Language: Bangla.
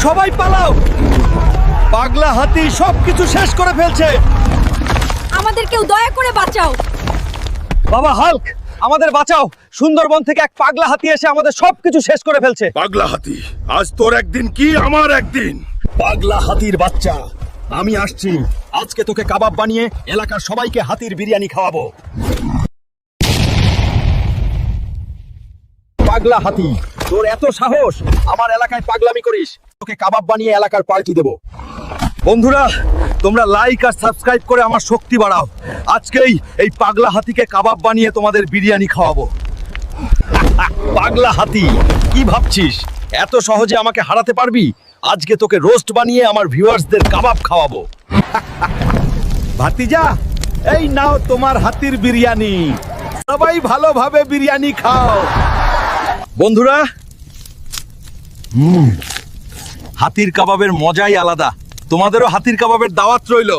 সবাই পালাও, পাগলা হাতি সবকিছু শেষ করে ফেলছে। আমাদের কেউ দয়া করে বাঁচাও। বাবা হাল্ক, আমাদের বাঁচাও, সুন্দরবন থেকে এক পাগলা হাতি এসে আমাদের সবকিছু শেষ করে ফেলছে। পাগলা হাতি, আজ তোর একদিন কি আমার একদিন। পাগলা হাতির বাচ্চা, আমি আসছি। আজকে তোকে কাবাব বানিয়ে এলাকার সবাইকে হাতির বিরিয়ানি খাওয়াবো। পাগলা হাতি, তোর এত সাহস, আমার এলাকায় পাগলামি করিস। তোকে কাবাব বানিয়ে এলাকার পার্টি দেব। বন্ধুরা, তোমরা লাইক আর সাবস্ক্রাইব করে আমার শক্তি বাড়াও। আজকেই এই পাগলা হাতিকে কাবাব বানিয়ে তোমাদের বিরিয়ানি খাওয়াবো। পাগলা হাতি, কি ভাবছিস এত সহজে আমাকে হারাতে পারবি? আজকে তোকে রোস্ট বানিয়ে আমার ভিউয়ার্সদের কাবাব খাওয়াবো। ভাতিজা, এই নাও তোমার হাতির বিরিয়ানি। সবাই ভালোভাবে বিরিয়ানি খাও। বন্ধুরা, হাতির কাবাবের মজাই আলাদা। তোমাদেরও হাতির কাবাবের দাওয়াত রইলো।